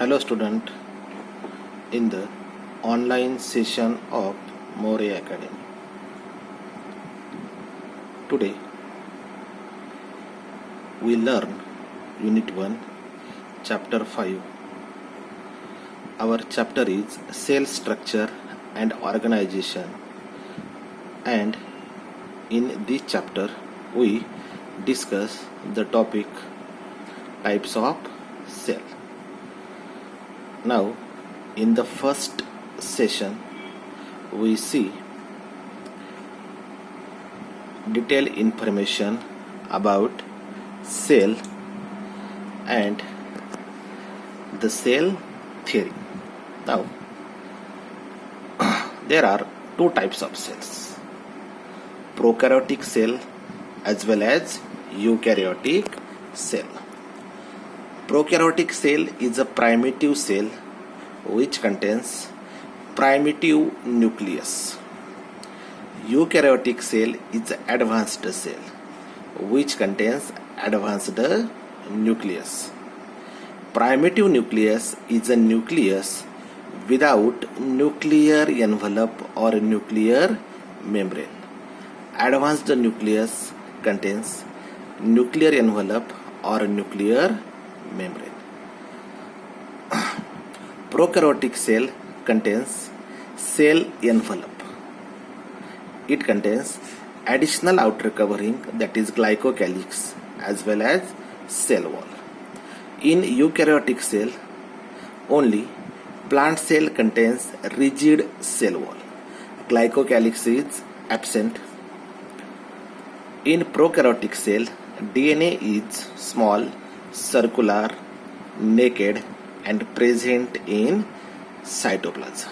Hello student, in the online session of More Academy. Today we learn Unit 1, Chapter 5. Our chapter is Cell Structure and Organization, and in this chapter we discuss the topic types of cell. Now, in the first session, we see detailed information about cell and the cell theory. Now, there are two types of cells: prokaryotic cell as well as eukaryotic cell. Prokaryotic cell is a primitive cell which contains primitive nucleus. Eukaryotic cell is an advanced cell which contains advanced nucleus. Primitive nucleus is a nucleus without nuclear envelope or nuclear membrane. Advanced nucleus contains nuclear envelope or nuclear membrane. Prokaryotic cell contains cell envelope. It contains additional outer covering, that is glycocalyx, as well as cell wall. In eukaryotic cell, only plant cell contains rigid cell wall. Glycocalyx is absent. In prokaryotic cell, DNA is small, circular, naked, and present in cytoplasm.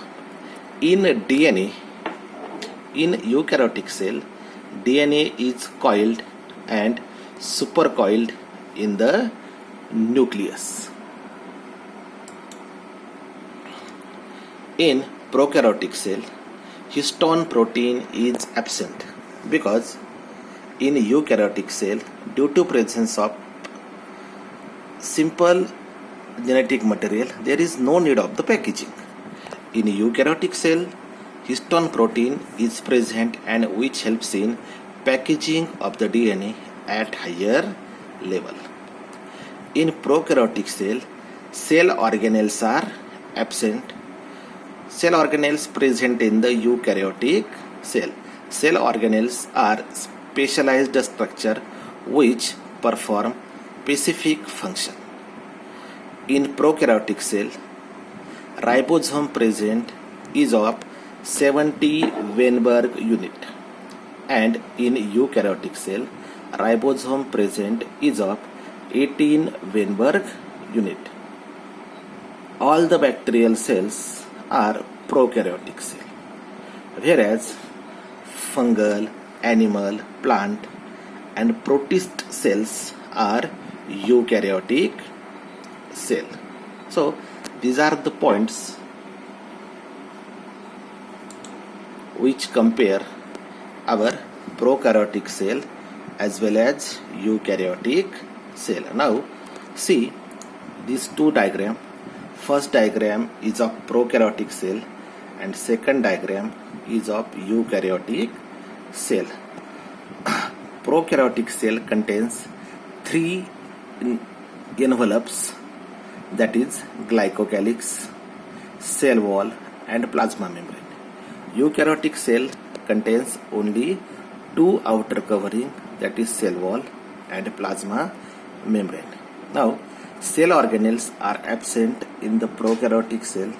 In eukaryotic cell, DNA is coiled and supercoiled in the nucleus. In prokaryotic cell, histone protein is absent because in eukaryotic cell, due to presence of simple genetic material, there is no need of the packaging. In eukaryotic cell, histone protein is present and which helps in packaging of the DNA at higher level. In prokaryotic cell, cell organelles are absent. Cell organelles present in the eukaryotic cell. Cell organelles are specialized structure which perform specific function. In prokaryotic cell, ribosome present is of 70 Weinberg unit, and in eukaryotic cell, ribosome present is of 18 Weinberg unit. All the bacterial cells are prokaryotic cell, whereas fungal, animal, plant, and protist cells are eukaryotic cell. So these are the points which compare our prokaryotic cell as well as eukaryotic cell. Now see these two diagrams. First diagram is of prokaryotic cell and second diagram is of eukaryotic cell. Prokaryotic cell contains three envelopes, that is glycocalyx, cell wall, and plasma membrane. Eukaryotic cell contains only two outer covering, that is cell wall and plasma membrane. Now cell organelles are absent in the prokaryotic cell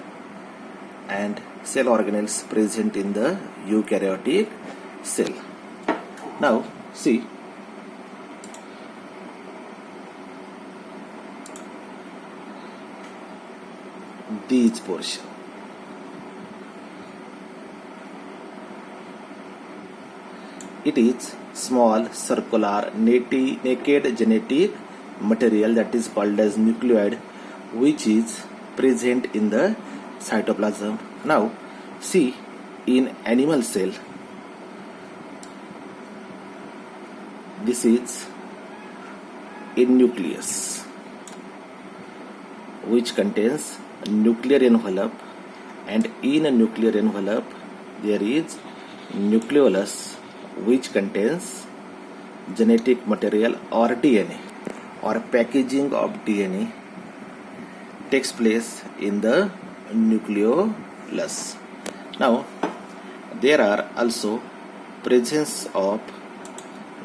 and cell organelles present in the eukaryotic cell. Now see these portion. It is small, circular, naked genetic material, that is called as nucleoid, which is present in the cytoplasm. Now see in animal cell, this is a nucleus. which contains nuclear envelope, and in a nuclear envelope there is nucleolus which contains genetic material or DNA, or packaging of DNA takes place in the nucleolus. Now there are also presence of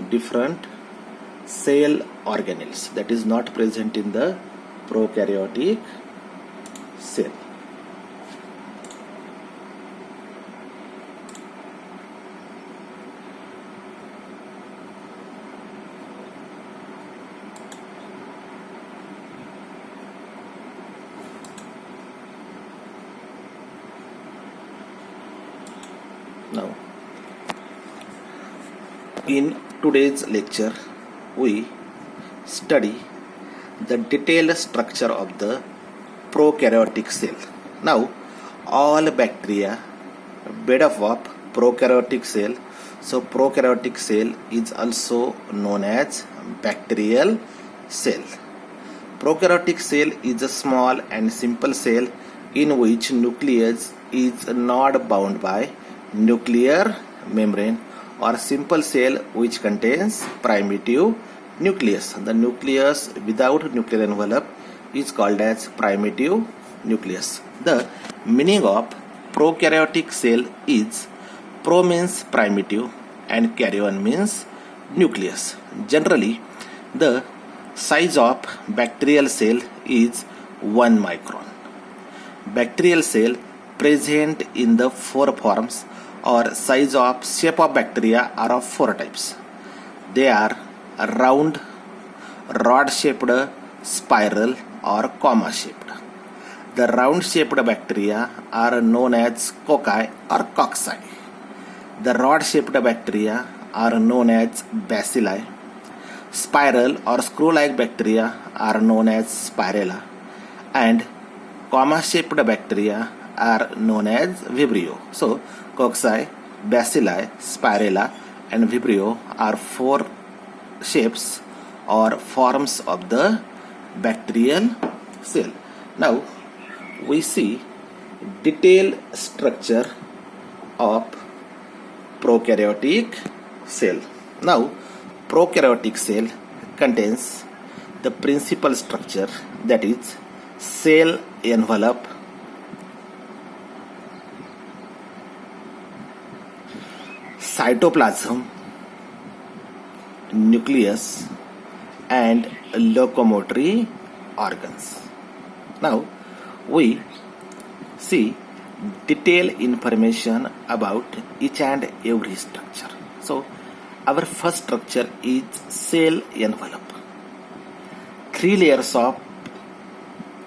different cell organelles that is not present in the prokaryotic cell. Now, in today's lecture, we study the detailed structure of the prokaryotic cell. Now, all bacteria made up of prokaryotic cell. So, prokaryotic cell is also known as bacterial cell. Prokaryotic cell is a small and simple cell in which nucleus is not bound by nuclear membrane, or simple cell which contains primitive nucleus. The nucleus without nuclear envelope is called as primitive nucleus. The meaning of prokaryotic cell is pro means primitive and karyon means nucleus. Generally, the size of bacterial cell is 1 micron. Bacterial cell present in the 4 forms or size of shape of bacteria are of 4 types. They are round, rod shaped, spiral or comma shaped. The round shaped bacteria are known as cocci or cocci. The rod shaped bacteria are known as bacilli. Spiral or screw like bacteria are known as spirella, and comma shaped bacteria are known as vibrio. So cocci, bacilli, spirella and vibrio are 4 shapes or forms of the bacterial cell. Now we see detailed structure of prokaryotic cell. Now prokaryotic cell contains the principal structure, that is cell envelope, cytoplasm, nucleus and locomotory organs. Now we see detailed information about each and every structure. So our first structure is cell envelope. 3 layers of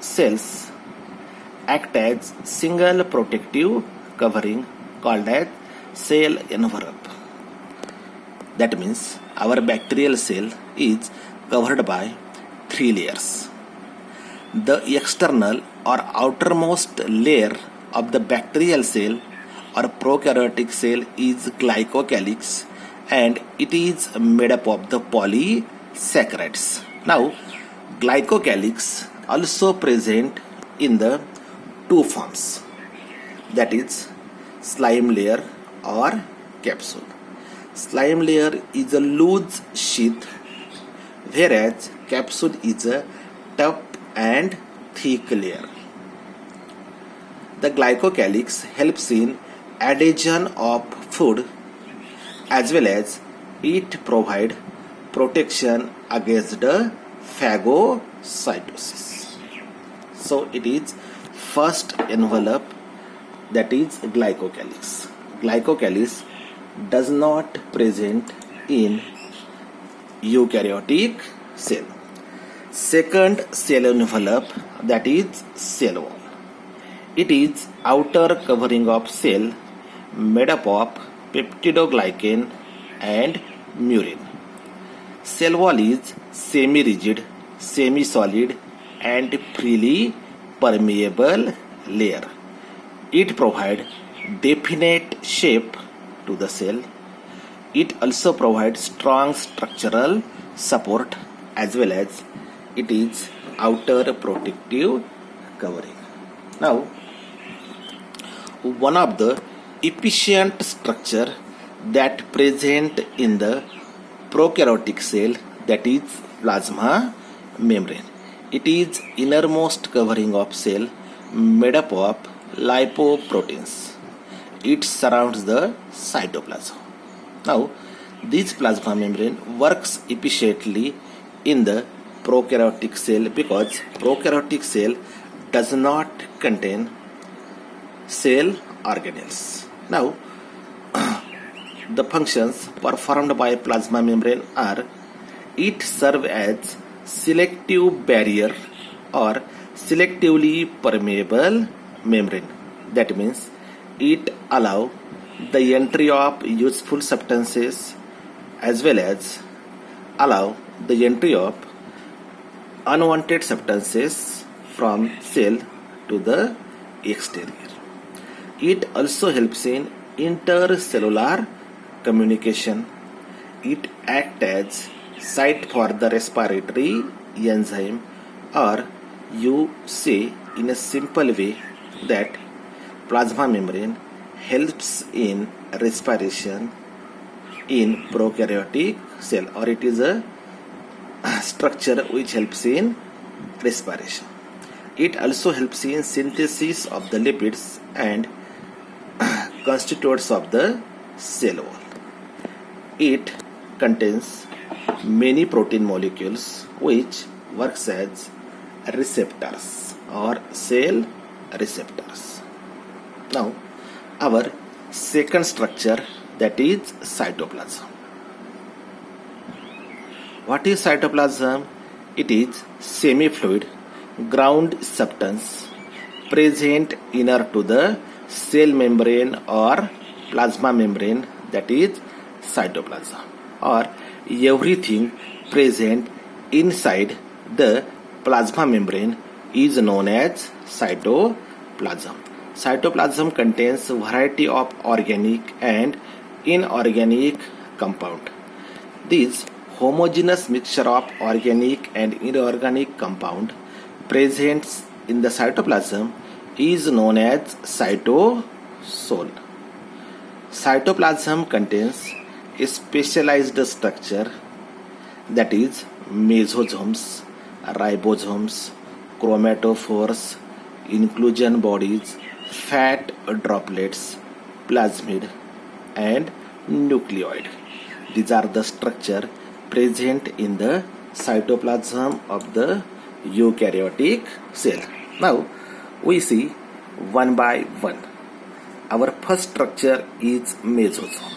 cells act as single protective covering called as cell envelope. That means our bacterial cell is covered by 3 layers. The external or outermost layer of the bacterial cell or prokaryotic cell is glycocalyx, and it is made up of the polysaccharides. Now, glycocalyx also present in the 2 forms, that is slime layer or capsule. Slime layer is a loose sheath, whereas capsule is a tough and thick layer. The glycocalyx helps in adhesion of food, as well as it provide protection against the phagocytosis. So it is first envelope, that is glycocalyx. Glycocalyx does not present in eukaryotic cell. Second cell envelope, that is cell wall. It is outer covering of cell made up of peptidoglycan and murin. Cell wall is semi-rigid, semi-solid and freely permeable layer. It provides definite shape to the cell. It also provides strong structural support, as well as it is outer protective covering. Now, one of the efficient structure that present in the prokaryotic cell, that is plasma membrane. It is innermost covering of cell made up of lipoproteins. It surrounds the cytoplasm. Now, this plasma membrane works efficiently in the prokaryotic cell because prokaryotic cell does not contain cell organelles. Now, the functions performed by plasma membrane are: it serves as selective barrier or selectively permeable membrane. That means it allows the entry of useful substances as well as allow the entry of unwanted substances from cell to the exterior. It also helps in intercellular communication. It acts as site for the respiratory enzyme, or you say in a simple way that plasma membrane helps in respiration in prokaryotic cell, or it is a structure which helps in respiration. It also helps in synthesis of the lipids and constituents of the cell wall. It contains many protein molecules which works as receptors or cell receptors. Now, our second structure, that is cytoplasm. What is cytoplasm? It is semi-fluid ground substance present inner to the cell membrane or plasma membrane, that is cytoplasm, or everything present inside the plasma membrane is known as cytoplasm. Cytoplasm contains a variety of organic and inorganic compound. This homogeneous mixture of organic and inorganic compound present in the cytoplasm is known as cytosol. Cytoplasm contains a specialized structure, that is mesosomes, ribosomes, chromatophores, inclusion bodies, fat droplets, plasmid, and nucleoid. These are the structure present in the cytoplasm of the eukaryotic cell. Now, we see one by one. Our first structure is mesosome.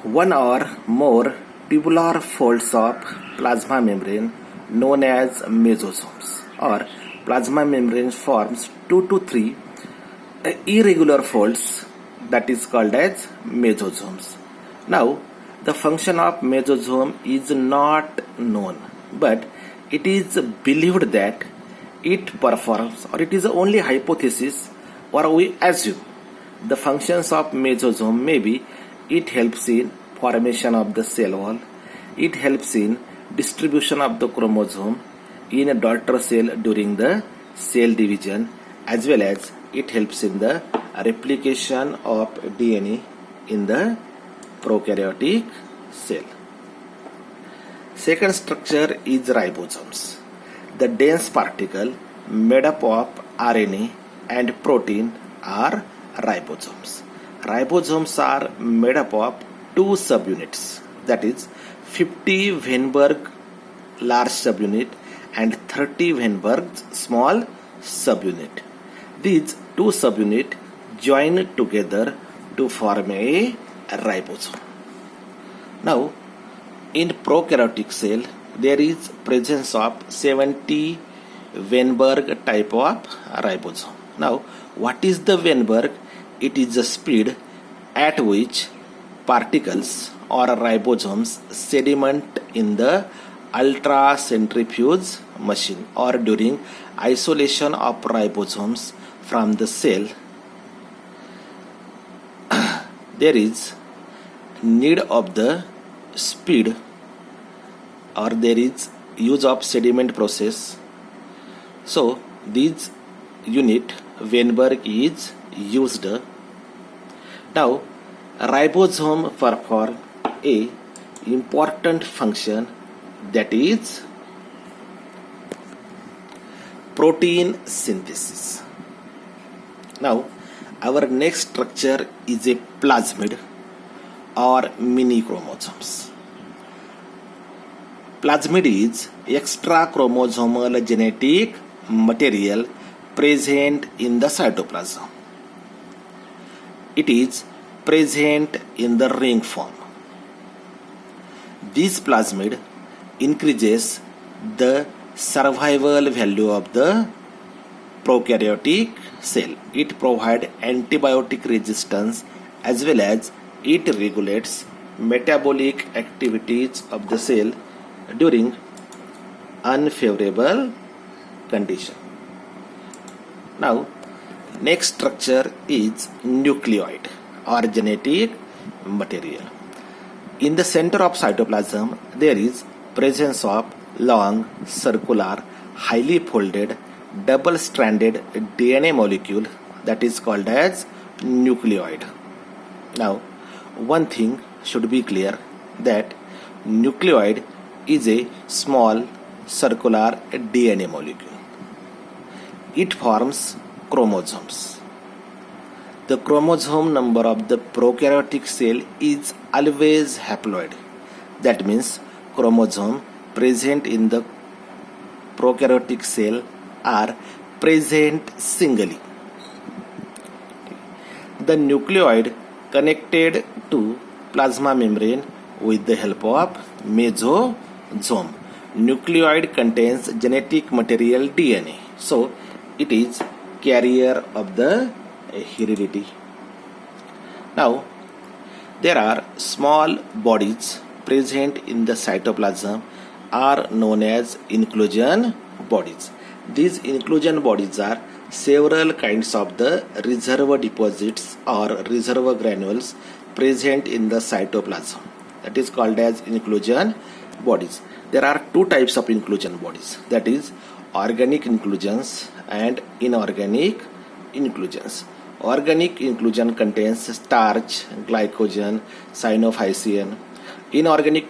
One or more tubular folds of plasma membrane known as mesosomes, or plasma membrane forms 2 to 3 irregular folds, that is called as mesosomes. Now, the function of mesosome is not known, but it is believed that it performs, or it is the only hypothesis, or we assume the functions of mesosome may be it helps in formation of the cell wall, it helps in distribution of the chromosome in a daughter cell during the cell division, as well as it helps in the replication of DNA in the prokaryotic cell. Second structure is ribosomes. The dense particle made up of RNA and protein are ribosomes. Ribosomes are made up of 2 subunits, that is 50 Weinberg large subunit and 30 Weinberg small subunit. These 2 subunits join together to form a ribosome. Now, in prokaryotic cell, there is presence of 70 Weinberg type of ribosome. Now, what is the Weinberg? It is the speed at which particles or ribosomes sediment in the ultracentrifuge machine, or during isolation of ribosomes from the cell. There is need of the speed, or there is use of sediment process So this unit Weinberg is used. Now ribosome perform a important function, that is protein synthesis. Now our next structure is a plasmid or mini chromosomes. Plasmid is extra chromosomal genetic material present in the cytoplasm. It is present in the ring form. This plasmid increases the survival value of the prokaryotic cell. It provides antibiotic resistance as well as it regulates metabolic activities of the cell during unfavorable condition. Now next structure is nucleoid or genetic material. In the center of cytoplasm there is presence of long, circular, highly folded, double-stranded DNA molecule that is called as nucleoid. Now one thing should be clear, that nucleoid is a small circular DNA molecule. It forms chromosomes. The chromosome number of the prokaryotic cell is always haploid. That means chromosome present in the prokaryotic cell are present singly. The nucleoid connected to plasma membrane with the help of mesosome. Nucleoid contains genetic material DNA, so it is carrier of the heredity. Now there are small bodies present in the cytoplasm are known as inclusion bodies. These inclusion bodies are several kinds of the reserve deposits or reserve granules present in the cytoplasm. That is called as inclusion bodies. There are two types of inclusion bodies, that is organic inclusions and inorganic inclusions. Organic inclusion contains starch, glycogen, cyanophycin. Inorganic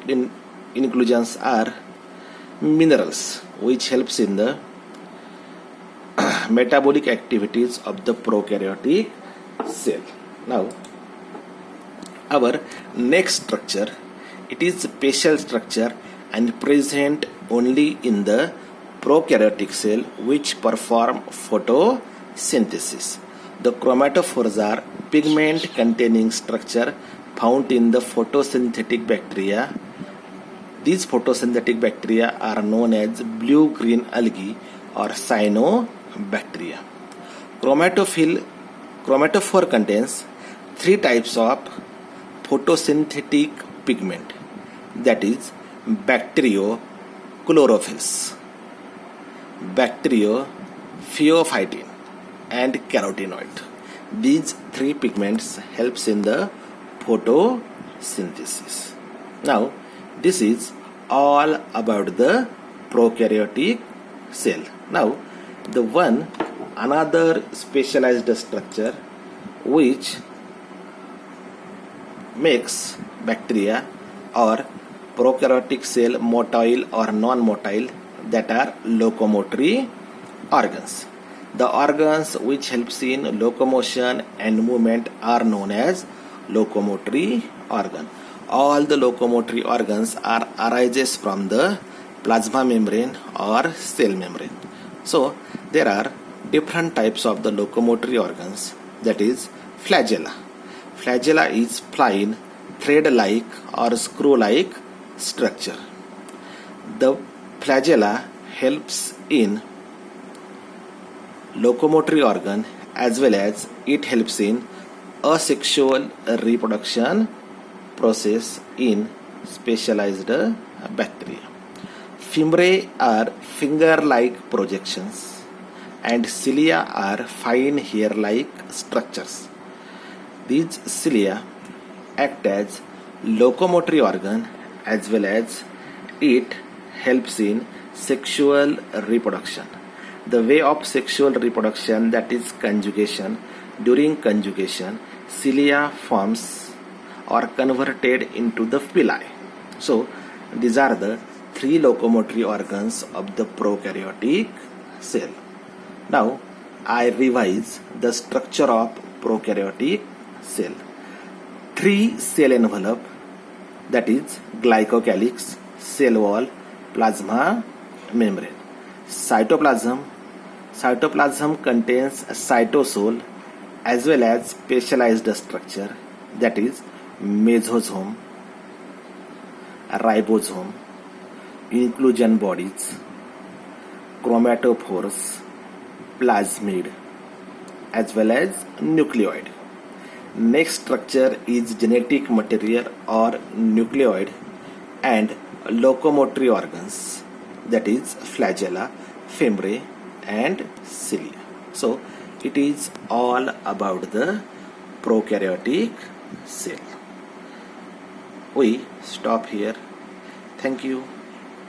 inclusions are minerals which helps in the metabolic activities of the prokaryotic cell. Now our next structure, it is special structure and present only in the prokaryotic cell which perform photosynthesis. The chromatophores are pigment containing structure found in the photosynthetic bacteria. These photosynthetic bacteria are known as blue-green algae or cyanobacteria. Chromatophore contains three types of photosynthetic pigment, that is bacteriochlorophylls, bacteriophyophytin and carotenoid. These three pigments helps in the photosynthesis. Now this is all about the prokaryotic cell. Now the another specialized structure which makes bacteria or prokaryotic cell motile or non-motile, that are locomotory organs. The organs which helps in locomotion and movement are known as locomotory organ. All the locomotory organs are arises from the plasma membrane or cell membrane. So there are different types of the locomotory organs, that is flagella. Flagella is plain thread-like or screw-like structure. The flagella helps in locomotory organ as well as it helps in asexual reproduction process in specialized bacteria. Fimbrae are finger-like projections and cilia are fine hair-like structures. These cilia act as locomotory organ as well as it helps in sexual reproduction. The way of sexual reproduction, that is conjugation. During conjugation, cilia forms or converted into the villi. So these are the three locomotory organs of the prokaryotic cell. Now I revise the structure of prokaryotic cell. Three cell envelope, that is glycocalyx, cell wall, plasma membrane. Cytoplasm contains a cytosol as well as specialized structure, that is mesosome, ribosome, inclusion bodies, chromatophores, plasmid, as well as nucleoid. Next structure is genetic material or nucleoid and locomotory organs, that is flagella, femore and cilia. So it is all about the prokaryotic cell. We stop here. Thank you.